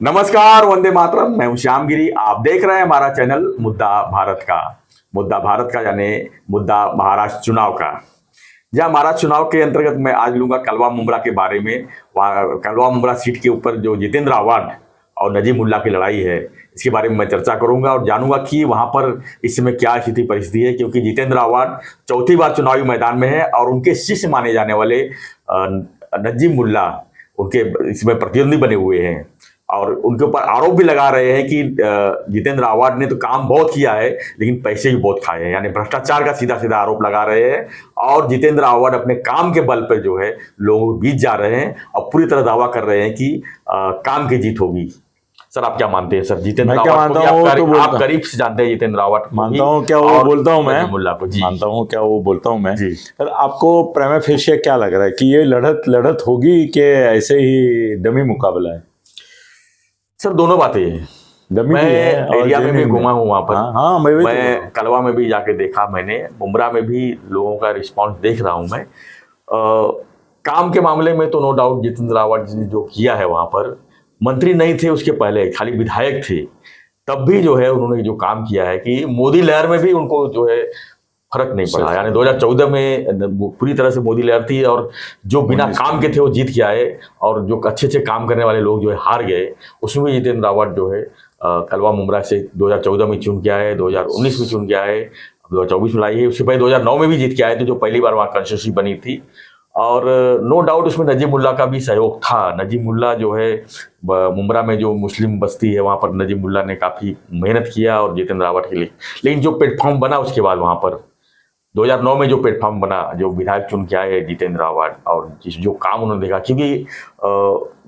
नमस्कार, वंदे मातरम। मैं हूं श्याम गिरी। आप देख रहे हैं हमारा चैनल मुद्दा भारत का यानी मुद्दा महाराष्ट्र चुनाव का। जहां महाराष्ट्र चुनाव के अंतर्गत मैं आज लूंगा कलवा मुंब्रा के बारे में। वहाँ कलवा मुंब्रा सीट के ऊपर जो जितेंद्र आव्हाड और नजीमुल्ला की लड़ाई है, इसके बारे में मैं चर्चा करूंगा और जानूंगा कि वहां पर इस समय क्या स्थिति परिस्थिति है। क्योंकि जितेंद्र आव्हाड चौथी बार चुनावी मैदान में है और उनके शिष्य माने जाने वाले नजीमुल्ला उनके इसमें प्रतिद्वंदी बने हुए हैं और उनके ऊपर आरोप भी लगा रहे हैं कि जितेंद्र आव्हाड ने तो काम बहुत किया है लेकिन पैसे भी बहुत खाए हैं, यानी भ्रष्टाचार का सीधा सीधा आरोप लगा रहे हैं। और जितेंद्र आव्हाड अपने काम के बल पर जो है लोगों के बीच जा रहे हैं और पूरी तरह दावा कर रहे हैं कि काम की जीत होगी। सर, आप क्या मानते हैं? सर, जितेंद्र आव्हाड को आप करीब से जानते हैं। जितेंद्र आव्हाड मानता हूँ क्या वो बोलता हूँ मैं, मुल्ला को जी मानता हूँ क्या वो बोलता हूँ मैं। सर, आपको प्रेमा फेशिया क्या लग रहा है कि ये लड़त होगी कि ऐसे ही डमी मुकाबला है? सर, दोनों बातें हैं। मैं एरिया में भी घुमा हूँ वहाँ पर। हाँ, मैं कलवा में भी जाके देखा, मैंने मुंब्रा में भी लोगों का रिस्पांस देख रहा हूँ मैं। काम के मामले में तो नो डाउट जितेंद्र आव्हाड जी ने जो किया है, वहाँ पर मंत्री नहीं थे उसके पहले, खाली विधायक थे, तब भी जो है उन्होंने जो काम किया है कि मोदी लहर में भी उनको जो है फर्क नहीं पड़ा। यानी 2014 में पूरी तरह से मोदी लहर थी और जो बिना काम के थे वो जीत के आए और जो अच्छे अच्छे काम करने वाले लोग जो है हार गए। उसमें भी जितेंद्र आव्हाड जो है कलवा मुंब्रा से 2014 में चुन के आए, 2019 में चुन के आए, 2024 में लाई है। उससे पहले 2009 में भी जीत के आए थे, जो पहली बार वहाँ कंस्टिट्यूंसी बनी थी। और नो डाउट उसमें नजीमुल्ला का भी सहयोग था। नजीमुल्ला जो है मुंब्रा में जो मुस्लिम बस्ती है वहाँ पर नजीमुल्ला ने काफ़ी मेहनत किया और जितेंद्र आव्हाड के लिए। लेकिन जो प्लेटफॉर्म बना उसके बाद वहाँ पर 2009 में जो प्लेटफॉर्म बना, जो विधायक चुन के आए जितेंद्र आव्हाड और जो काम उन्होंने देखा, क्योंकि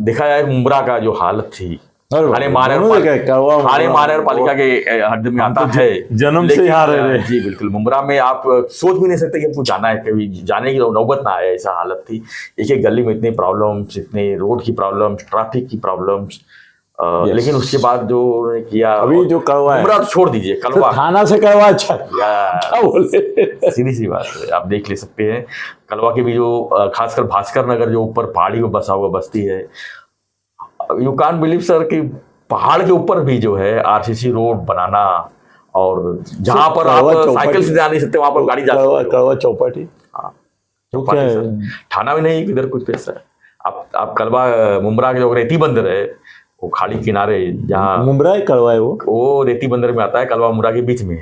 देखा जाए मुंब्रा का जो हालत थी, थाने महानगर पालिका के हद में आता है, जन्म से यहाँ रह रहे। जी बिल्कुल। मुंब्रा में आप सोच भी नहीं सकते कि आपको जाना है, कभी जाने की नौबत ना आए, ऐसा हालत थी। एक एक गली में इतने प्रॉब्लम्स, इतने रोड की प्रॉब्लम्स, ट्रैफिक की प्रॉब्लम्स। लेकिन उसके बाद जो उन्होंने किया, अभी जो कलवा मुंब्रा तो छोड़ दीजिए, कलवा थाना से कलवा अच्छा सीधी सी बात है, आप देख ले सकते हैं। कलवा के भी जो खासकर भास्कर नगर जो ऊपर पहाड़ी में बसा हुआ बस्ती है, यू कांट बिलीव सर कि पहाड़ के ऊपर भी जो है आरसीसी रोड बनाना, और जहां पर आप साइकिल से जा नहीं सकते वहां पर गाड़ी जा सकती है। कलवा चौपाटी, चौपाटी थाना में नहीं, इधर कुछ पैसा है। आप कलवा मुंब्रा के जो रेती बंदर है वो खाड़ी किनारे, जहाँ मुंब्रा है कलवा है वो रेती बंदर में आता है, कलवा मुंब्रा के बीच में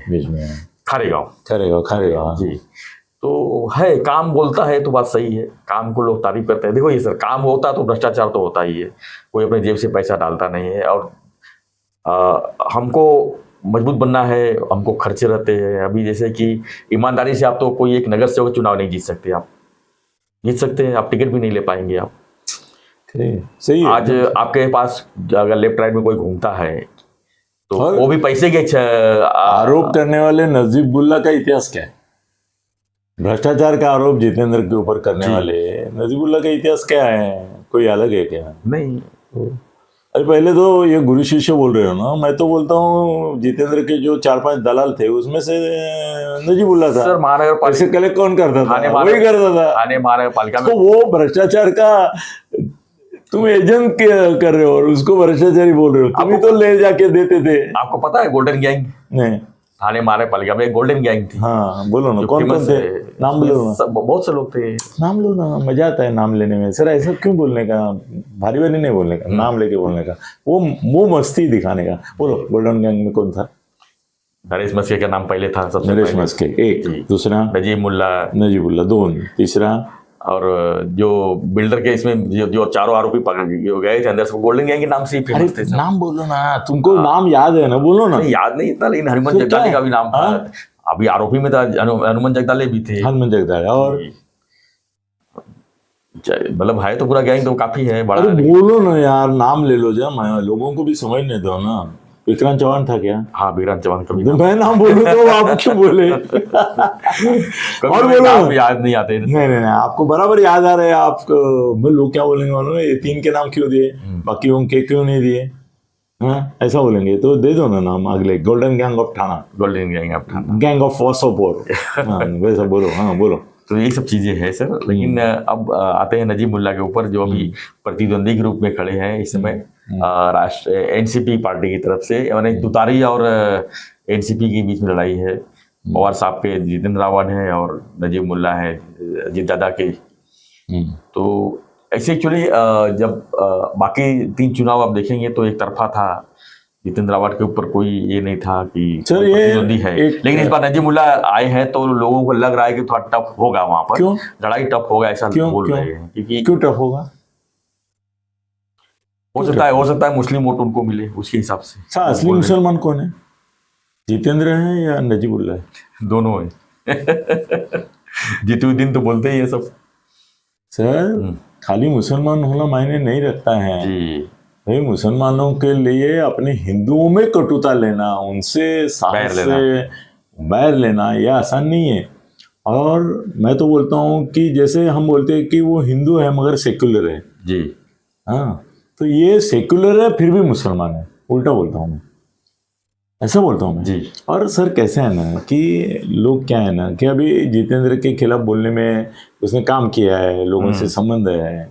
खारेगांव जी। तो है, काम बोलता है तो बात सही है, काम को लोग तारीफ करते हैं। देखो ये सर, काम होता तो भ्रष्टाचार तो होता ही है, कोई अपने जेब से पैसा डालता नहीं है। और हमको मजबूत बनना है, हमको खर्चे रहते हैं। अभी जैसे कि ईमानदारी से आप तो कोई एक नगर सेवक चुनाव नहीं जीत सकते। आप जीत सकते हैं, आप टिकट भी नहीं ले पाएंगे आप। सही है। आज आपके पास अगर लेफ्ट राइट में कोई घूमता है तो वो भी पैसे के आरोप करने वाले नजीबुल्ला का इतिहास क्या है? भ्रष्टाचार का आरोप जितेंद्र के ऊपर करने वाले नजीबुल्ला का इतिहास क्या है? कोई अलग है क्या? नहीं। अरे पहले तो ये गुरु शिष्य बोल रहे हो ना। मैं तो बोलता हूँ जितेंद्र के जो 4-5 दलाल थे उसमें से नजीबुल्ला था। सर, महानगर पालिका कलेक्ट कौन करता था? वही करता था। थाने महानगर पालिका में तो वो भ्रष्टाचार का तुम एजेंट कर रहे हो और उसको भ्रष्टाचारी बोल रहे हो। तुम ही तो ले जाके देते थे। आपको पता है गोल्डन गैंग? नहीं, थाने महानगर पालिका में गोल्डन गैंग थी। हाँ, बोलो ना, कौन कौन थे? नाम बोलो ना। बहुत से लोग थे। नाम लो ना, मजा आता है नाम लेने में। सर, ऐसा क्यों बोलने का? भारी भारी नहीं बोलने का, नाम लेके बोलने का, वो मस्ती दिखाने का। बोलो, गोल्डन गैंग में कौन था? नरेश मस्के का नाम पहले था, सबसे नरेश मस्के एक, दूसरा नजीबुल्ला 2, तीसरा और जो बिल्डर के इसमें जो चारों आरोपी गए थे अंदर से, गोल्डन गैंग के नाम से ही फेमस थे। नाम बोलो ना, तुमको नाम याद है ना, बोलो ना। याद नहीं इतना, लेकिन हनुमान जगदाले का भी नाम था। अभी आरोपी में था हनुमान जगदाले भी थे। हनुमान जगदाले और मतलब है तो पूरा गैंग तो काफी है बड़ा। बोलो ना यार, नाम ले लो, जब लोगों को भी समझने दो ना। विक्रांत चौहान था क्या? हाँ, विक्रांत चौहान का भी मैं नाम बोलूं तो आप क्यों बोले? और बोलो, नाम याद नहीं आते। नहीं, आपको बराबर याद आ रहे हैं। आपको मैं लोग क्या बोलेंगे मालूम है? ये 3 के नाम क्यों दिए, बाकी उनके क्यों नहीं दिए? हाँ, ऐसा बोलेंगे तो दे दो ना नाम अगले। गोल्डन गैंग ऑफ थाना, गोल्डन गैंग ऑफ थाना, गैंग ऑफ वासोपुर, वैसा बोलो। हाँ बोलो। तो यही सब चीजें हैं सर। लेकिन अब आते हैं नजीब मुल्ला के ऊपर, जो अभी प्रतिद्वंदी के रूप में खड़े हैं इस समय राष्ट्र एनसीपी पार्टी की तरफ से। यानी तुतारी और एनसीपी के बीच में लड़ाई है। पवार साहब के जितेंद्र रावत है और नजीब मुल्ला है अजीत दादा के। तो ऐसे एक्चुअली जब बाकी 3 चुनाव आप देखेंगे तो एक तरफा था, जितेंद्र रावत के ऊपर कोई ये नहीं था कि सर ये प्रतिद्वंदी है। लेकिन इस बार नजीब मुल्ला आए हैं तो लोगों को लग रहा है कि थोड़ा टफ होगा वहां पर। क्यों लड़ाई टफ होगा ऐसा बोल रहे हैं, क्योंकि क्यों टफ होगा? हो सकता है मुस्लिम वोट उनको मिले उसके हिसाब से। असली मुसलमान कौन है? जितेंद्र है या नजीबुल्ला है? दोनों है। जीतुद्दीन तो बोलते ही है सब। सर खाली मुसलमान होना मायने नहीं रखता है जी। भाई। मुसलमानों के लिए अपने हिंदुओं में कटुता लेना, उनसे साहस से बैर लेना, यह आसान नहीं है। और मैं तो बोलता हूँ कि जैसे हम बोलते हैं कि वो हिंदू है मगर सेक्युलर है जी। हाँ, तो ये सेक्युलर है फिर भी मुसलमान है, उल्टा बोलता हूँ मैं, ऐसा बोलता हूँ मैं जी। और सर कैसे है ना कि लोग क्या है ना कि अभी जितेंद्र के खिलाफ बोलने में उसने काम किया है, लोगों से संबंध है,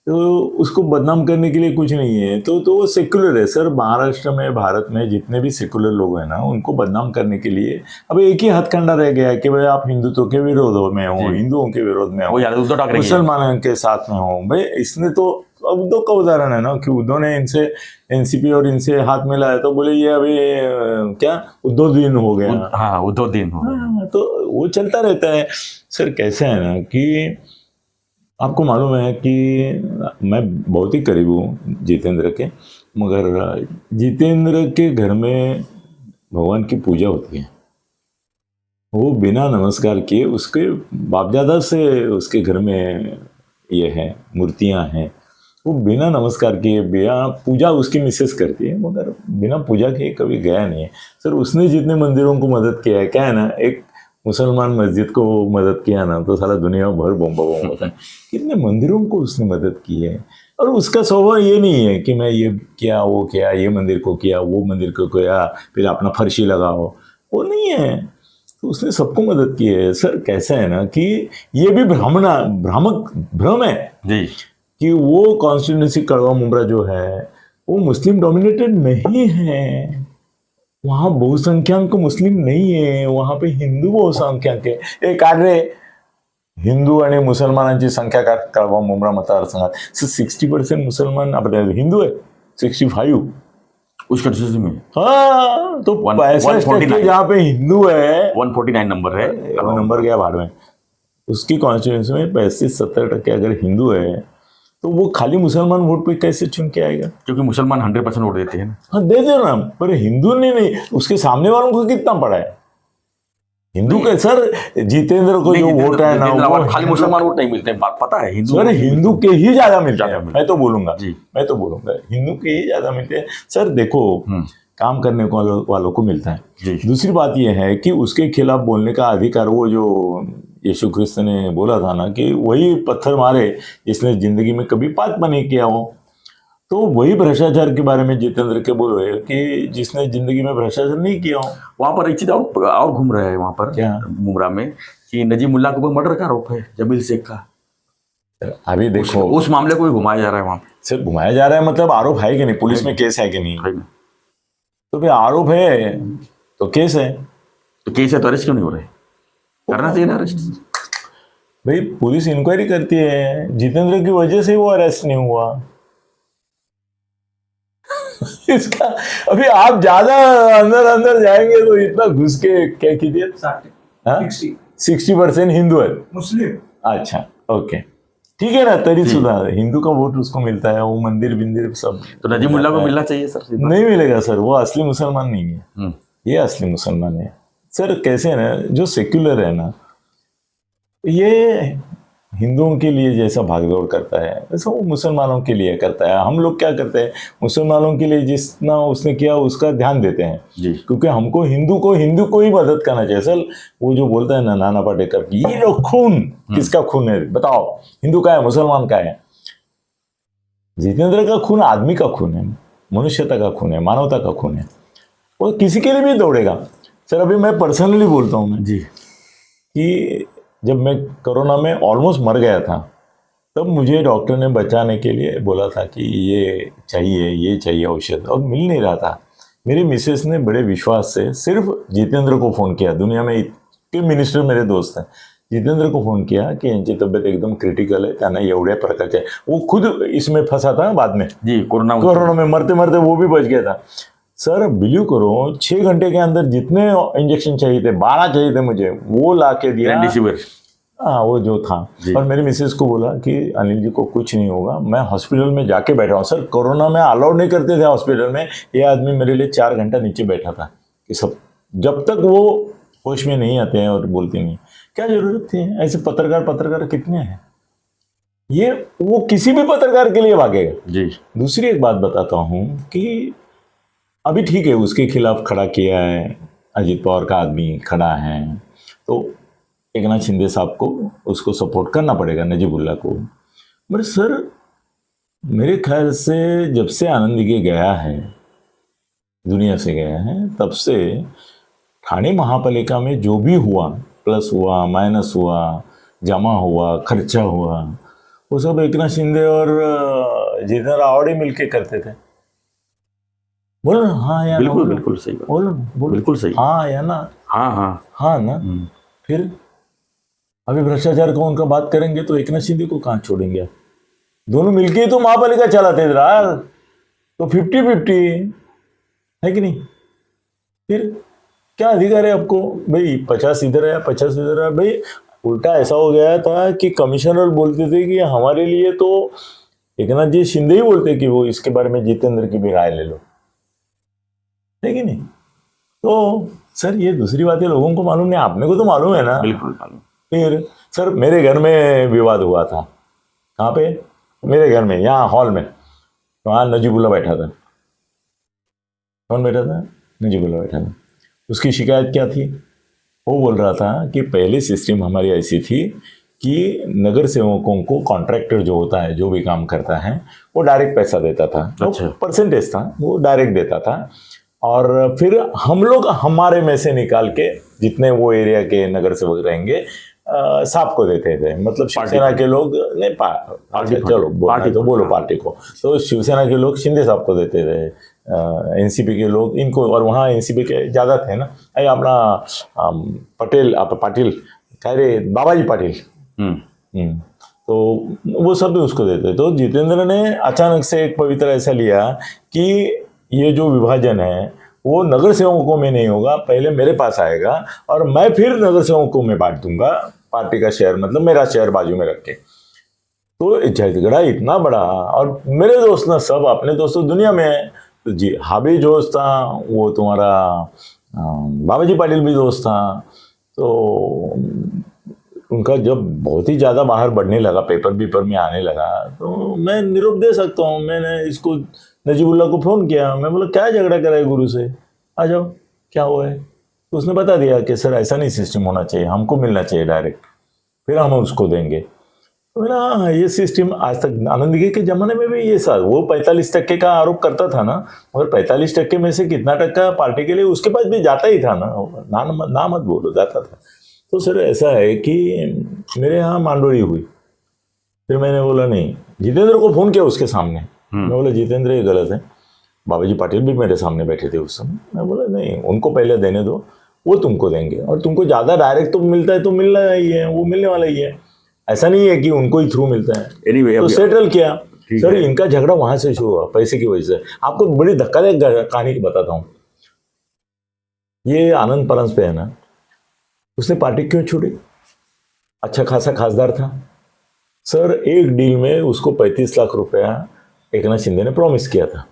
तो उसको बदनाम करने के लिए कुछ नहीं है। तो वो सेक्युलर है सर। महाराष्ट्र में, भारत में जितने भी सेक्युलर लोग हैं ना, उनको बदनाम करने के लिए अब एक ही हथकंडा रह गया है कि भाई आप हिंदुत्व के विरोध में हो, हिंदुओं के विरोध में हो, मुसलमानों के साथ में हो। भाई इसने तो अब उद्धव का उदाहरण है ना कि उद्धव ने इनसे एनसीपी और इनसे हाथ मिलाया तो बोले ये अभी क्या उद्धव दिन हो गया। हाँ, उद्धव दिन हो गया। तो वो चलता रहता है सर। कैसे है ना कि आपको मालूम है कि मैं बहुत ही करीब हूँ जितेंद्र के, मगर जितेंद्र के घर में भगवान की पूजा होती है। वो बिना नमस्कार किए, उसके बापदादा से उसके घर में ये है मूर्तियाँ हैं, वो बिना नमस्कार किए, बिना पूजा उसकी मिसेस करती है, मगर बिना पूजा के कभी गया नहीं है सर। उसने जितने मंदिरों को मदद किया है, क्या है ना, एक मुसलमान मस्जिद को मदद किया ना तो सारा दुनिया भर बम होता है। कितने मंदिरों को उसने मदद की है। और उसका स्वभाव ये नहीं है कि मैं ये किया वो किया, ये मंदिर को किया वो मंदिर को किया फिर अपना फर्शी लगाओ, वो नहीं है। तो उसने सबको मदद की है सर। कैसा है ना कि ये भी भ्रम है जी कि वो कॉन्स्टिट्यूंसी कड़वा मुमरा जो है वो मुस्लिम डोमिनेटेड नहीं है। वहाँ बहुसंख्यांक मुस्लिम नहीं है, वहाँ पे हिंदू बहुसंख्यांक है। एक कार्य हिंदू आणि मुसलमानांची संख्या का कळवा मुंब्रा मतदारसंघात 60% मुसलमान आपले हिंदू है, 65 उस कंस्टिट्यूंसी में। हाँ, तो 65% जहाँ पे हिंदू है, 149 नंबर है, नंबर गया बाद में, उसकी कॉन्स्टिट्यूंसी में 65-70% अगर हिंदू है तो वो खाली मुसलमान वोट पे कैसे चुन के आएगा? क्योंकि मुसलमान 100% वोट देते हैं ना। हाँ दे दो ना, पर हिंदू ने नहीं, उसके सामने वालों को कितना पड़ा है हिंदू के? सर जितेंद्र को जो वोट है ना वो खाली मुसलमान वोट नहीं मिलते हैं, पता है हिंदू। सर हिंदू के ही ज्यादा मिलते हैं, मैं तो बोलूंगा हिंदू के ही ज्यादा मिलते हैं सर। देखो काम करने वालों को मिलता है। दूसरी बात यह है कि उसके खिलाफ बोलने का अधिकार, वो जो यीशु ख्रिस्त ने बोला था ना कि वही पत्थर मारे जिसने जिंदगी में कभी पाप नहीं किया हो, तो वही भ्रष्टाचार के बारे में जितेंद्र के बोल रहे हैं कि जिसने जिंदगी में भ्रष्टाचार नहीं किया हो। वहां पर एक चीज और घूम रहा है वहां पर क्या मुमरा में कि नजीब मुल्ला के ऊपर मर्डर का आरोप है, जमील शेख का। अभी देखो उस मामले को भी घुमाया जा रहा है वहां पे। सिर्फ घुमाया जा रहा है मतलब आरोप है कि नहीं, पुलिस में केस है कि नहीं? तो फिर आरोप है तो केस है, तो केस है तो अरेस्ट क्यों नहीं हो रहे? करना चाहिए ना अरेस्ट। भाई पुलिस इंक्वायरी करती है, जितेंद्र की वजह से वो अरेस्ट नहीं हुआ। इसका अभी आप ज्यादा अंदर जाएंगे तो इतना घुस के क्या कीजिए। 60% हिंदू है, मुस्लिम। अच्छा ओके ठीक है ना, तरी सुधा हिंदू का वोट उसको मिलता है, वो मंदिर बिंदिर सब। तो नजीब मुल्ला को मिलना चाहिए सर? नहीं मिलेगा सर, वो असली मुसलमान नहीं है, ये असली मुसलमान है सर। कैसे है ना, जो सेक्युलर है ना, ये हिंदुओं के लिए जैसा भागदौड़ करता है वैसा वो मुसलमानों के लिए करता है। हम लोग क्या करते हैं, मुसलमानों के लिए जितना उसने किया उसका ध्यान देते हैं जी। क्योंकि हमको हिंदू को ही मदद करना चाहिए सर। वो जो बोलता है ना नाना पाटेकर, ये लोग खून किसका खून है बताओ, हिंदू का है मुसलमान का है? जितेंद्र का खून आदमी का खून है, मनुष्यता का खून है, मानवता का खून है, वो किसी के लिए भी दौड़ेगा सर। अभी मैं पर्सनली बोलता हूँ मैं जी कि जब मैं कोरोना में ऑलमोस्ट मर गया था, तब मुझे डॉक्टर ने बचाने के लिए बोला था कि ये चाहिए औषध, और मिल नहीं रहा था। मेरी मिसेस ने बड़े विश्वास से सिर्फ जितेंद्र को फ़ोन किया, दुनिया में इतने मिनिस्टर मेरे दोस्त हैं, जितेंद्र को फ़ोन किया कि यांची तब्येत एकदम क्रिटिकल है, त्यांना एवढ्या प्रकारचे, वो खुद इसमें फंसा था बाद में, जी कोरोना में मरते मरते वो भी बच गया था। सर बिलीव करो, 6 घंटे के अंदर जितने इंजेक्शन चाहिए थे, 12 चाहिए थे मुझे, वो ला के दिया। रेमडेसिविर। हाँ, वो जो था। और मेरी मिसेस को बोला कि अनिल जी को कुछ नहीं होगा, मैं हॉस्पिटल में जाके बैठा हूँ। सर कोरोना में अलाउड नहीं करते थे हॉस्पिटल में, ये आदमी मेरे लिए 4 घंटा नीचे बैठा था कि सब, जब तक वो होश में नहीं आते हैं और बोलते नहीं। क्या जरूरत थी? ऐसे पत्रकार कितने हैं, ये वो किसी भी पत्रकार के लिए भागेगा जी। दूसरी एक बात बताता हूँ कि अभी ठीक है, उसके खिलाफ खड़ा किया है, अजीत पवार का आदमी खड़ा है, तो एकनाथ शिंदे साहब को उसको सपोर्ट करना पड़ेगा, नजीबुल्ला को। बट सर मेरे ख्याल से जब से आनंद दिघे गया है, दुनिया से गया है, तब से ठाणे महापालिका में जो भी हुआ, प्लस हुआ, माइनस हुआ, जमा हुआ, खर्चा हुआ, वो सब एकनाथ शिंदे और जितेंद्र आवाड़े मिलके करते थे। बोलो ना हाँ या बिल्कुल बिल्कुल सही बात, बोलो बिल्कुल सही, हाँ या ना, हाँ ना। फिर अभी भ्रष्टाचार का उनका बात करेंगे तो एकनाथ शिंदे को कहाँ छोड़ेंगे? दोनों मिलके ही तो महापालिका चलाते थे यार, तो 50-50 है कि नहीं? फिर क्या अधिकार है आपको भाई, 50 इधर है 50 इधर है? भाई उल्टा ऐसा हो गया था कि कमिश्नर बोलते थे कि हमारे लिए तो एकनाथ जी शिंदे ही बोलते कि वो इसके बारे में जितेंद्र की भी राय ले लो, है कि नहीं? तो सर ये दूसरी बात है, लोगों को मालूम नहीं, आपने को तो मालूम है ना। बिल्कुल मालूम। फिर सर मेरे घर में विवाद हुआ था, कहाँ पे? मेरे घर में, यहाँ हॉल में, वहाँ नजीबुल्ला बैठा था। कौन बैठा था? नजीबुल्ला बैठा था। उसकी शिकायत क्या थी? वो बोल रहा था कि पहले सिस्टम हमारी ऐसी थी कि नगर सेवकों को कॉन्ट्रैक्टर जो होता है, जो भी काम करता है, वो डायरेक्ट पैसा देता था। अच्छा। परसेंटेज था, वो डायरेक्ट देता था, और फिर हम लोग हमारे में से निकाल के जितने वो एरिया के नगर सेवक रहेंगे साहब को देते थे। मतलब शिवसेना के लोग नहीं चलो बोलो पार्टी को, तो शिवसेना के लोग शिंदे साहब को देते थे, एनसीपी के लोग इनको, और वहाँ एनसीपी के ज़्यादा थे ना, अरे अपना पाटिल कह रहे बाबाजी पाटिल, तो वो सब भी उसको देते। तो जितेंद्र ने अचानक से एक पवित्र ऐसा लिया कि ये जो विभाजन है वो नगर सेवकों में नहीं होगा, पहले मेरे पास आएगा और मैं फिर नगर सेवकों में बांट दूंगा पार्टी का शेयर, मतलब मेरा शेयर बाजू में रख के। तो झगड़ा इतना बड़ा, और मेरे दोस्त ना सब अपने दोस्तों दुनिया में है। तो जी हाबी दोस्त था, वो तुम्हारा बाबाजी पाटिल भी दोस्त था। तो उनका जब बहुत ही ज़्यादा बाहर बढ़ने लगा, पेपर में आने लगा, तो मैं निरूप दे सकता हूँ। मैंने इसको नजीबुल्ला को फ़ोन किया, मैं बोला क्या झगड़ा करा है गुरु से, आ जाओ क्या हुआ है। तो उसने बता दिया कि सर ऐसा नहीं सिस्टम होना चाहिए, हमको मिलना चाहिए डायरेक्ट, फिर हम उसको देंगे। तो मैंने हाँ ये सिस्टम आज तक आनंद दिघे के ज़माने में भी ये सर वो 45% का आरोप करता था ना, मगर 45% में से कितना टक्का पार्टी के लिए उसके पास भी जाता ही था ना मत बोलो, जाता था। तो सर ऐसा है कि मेरे यहाँ मांडोरी हुई, फिर मैंने बोला नहीं, जितेंद्र को फ़ोन किया उसके सामने, मैं बोला जितेंद्र ये गलत है। बाबाजी पाटिल भी मेरे सामने बैठे थे उस समय, मैं बोला नहीं उनको पहले देने दो, वो तुमको देंगे, और तुमको ज़्यादा डायरेक्ट तो मिलता है तो मिलना ही है, वो मिलने वाला ही है, ऐसा नहीं है कि उनको ही थ्रू मिलता है। anyway, तो सेटल किया। सर इनका झगड़ा वहां से शुरू हुआ पैसे की वजह से। आपको बड़ी धक्कादायक कहानी बताता हूँ। ये आनंद परंस पे है ना, उसने पार्टी क्यों छोड़ी? अच्छा खासा खासदार था सर, एक डील में उसको 35 लाख रुपया एकनाथ शिंदे ने प्रॉमिस किया था,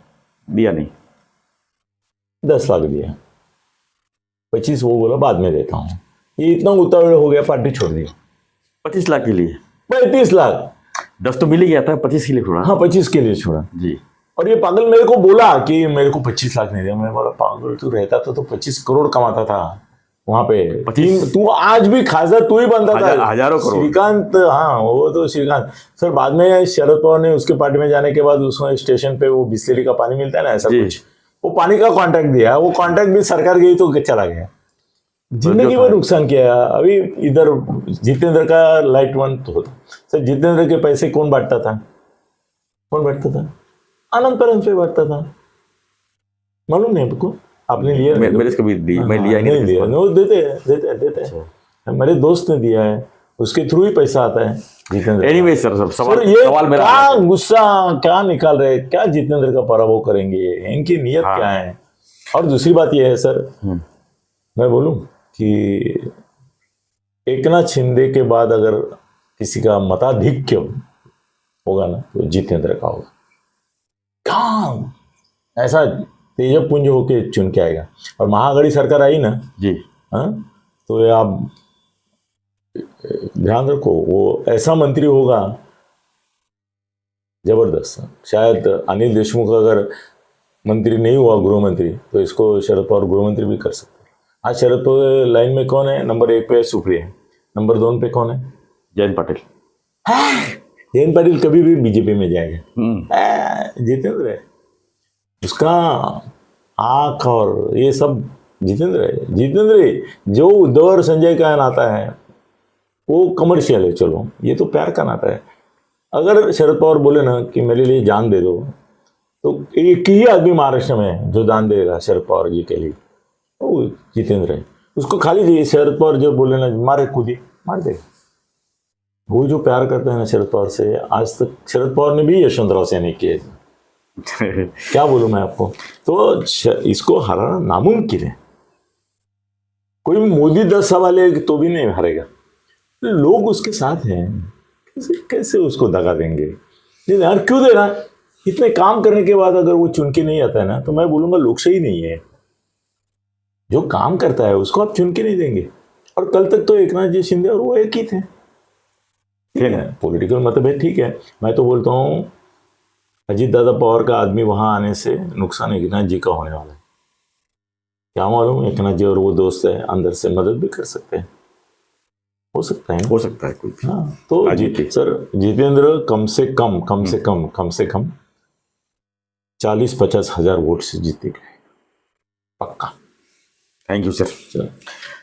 दिया नहीं, 10 लाख दिया, 25 वो बोला बाद में देता हूँ। ये इतना उतावड़ हो गया, पार्टी छोड़ दी 25 लाख के लिए। 35 लाख 10 तो मिल ही गया था, 25 के लिए छोड़ा। हाँ 25 के लिए छोड़ा जी। और ये पागल मेरे को बोला कि मेरे को 25 लाख नहीं दिया। मैं बोला पागल तू रहता तो 25 करोड़ कमाता था वहां पे। 25 तू आज भी खासदार तू ही बनता था, हजारों करोड़। श्रीकांत, हाँ वो तो श्रीकांत सर। बाद में शरद पवार ने उसके पार्टी में जाने के बाद उसमें स्टेशन पे वो बिस्लेरी का पानी मिलता है ना, ऐसा कुछ, वो पानी का कॉन्ट्रैक्ट दिया, वो कॉन्ट्रैक्ट भी सरकार गई तो चला गया। जिंदगी भर नुकसान किया। अभी इधर जितेंद्र का लाइट वन तो होता सर, जितेंद्र के पैसे कौन बांटता था? कौन बांटता था? आनंद परंज पे बांटता था, मालूम नहीं आपको? आपने लिया? मेरे से कभी दी, मैं लिया ही नहीं लिया। वो देते हैं। मेरे दोस्त ने दिया है, उसके थ्रू ही पैसा आता है जितेंद्र। एनीवे सर, सवाल मेरा क्या गुस्सा क्या निकाल रहे, क्या जितेंद्र का पराभव करेंगे, इनकी नीयत क्या है? और दूसरी बात यह है सर, मैं बोलूं कि एकनाथ शिंदे के बाद अगर किसी का मताधिक्य होगा ना तो जितेंद्र का होगा। काम ऐसा तेजपुंज होके चुन के आएगा। और महाआघाड़ी सरकार आई ना जी, हाँ, तो ये आप ध्यान रखो, वो ऐसा मंत्री होगा जबरदस्त। शायद अनिल देशमुख अगर मंत्री नहीं हुआ गृह मंत्री, तो इसको शरद पवार गृह मंत्री भी कर सकते हैं। आज शरद पवार लाइन में कौन है? नंबर 1 पे सुप्रिया, नंबर 2 पे कौन है? जयंत पाटिल। जयंत पाटिल कभी भी बीजेपी में जाएगा। जितेंद्र है उसका आंख और ये सब जितेंद्र है। जितेंद्र जो उद्धव और संजय का नाता है वो कमर्शियल है, चलो ये तो प्यार का नाता है। अगर शरद पवार बोले ना कि मेरे लिए जान दे दो, तो एक ही आदमी महाराष्ट्र में है जो जान देगा शरद पवार जी के लिए, वो जितेंद्र है। उसको खाली शरद पवार जो बोले ना मारे कूदी मार देगा। वो जो प्यार करते हैं ना शरद पवार से, आज तक शरद पवार ने भी यशवंतराव से नहीं किए। क्या बोलूं मैं आपको, तो इसको हराना नामुमकिन है। कोई मोदी 10 सवाल है तो भी नहीं हारेगा। लोग उसके साथ हैं, कैसे उसको दगा देंगे? नहीं यार, क्यों देना? इतने काम करने के बाद अगर वो चुन के नहीं आता है ना, तो मैं बोलूंगा लोकशाही नहीं है। जो काम करता है उसको आप चुन के नहीं देंगे। और कल तक तो एकनाथ जी शिंदे और वो एक ही थे। ठीक है, पॉलिटिकल मतभेद ठीक है। मैं तो बोलता हूँ अजीत दादा पवार का आदमी वहां आने से नुकसान एकनाथ जी का होने वाला है। क्या मालूम, एकनाथ जी और वो दोस्त है अंदर से मदद भी कर सकते हैं, हो सकता है कुछ। हाँ, तो सर जितेंद्र कम से कम 40-50 हजार वोट से जीतेगा पक्का। Thank you sir.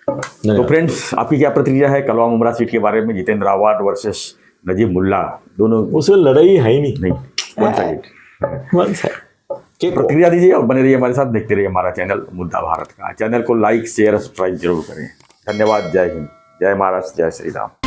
तो फ्रेंड्स, आपकी क्या प्रतिक्रिया है कलवा मुमरा सीट के बारे में? जितेंद्र आव्हाड वर्सेस नजीब मुल्ला, दोनों उसे लड़ाई है ही नहीं। One side. प्रतिक्रिया दीजिए और बने रहिए हमारे साथ, देखते रहिए हमारा चैनल मुद्दा भारत का। चैनल को लाइक शेयर सब्सक्राइब जरूर करें। धन्यवाद। जय हिंद, जय महाराष्ट्र, जय श्री राम।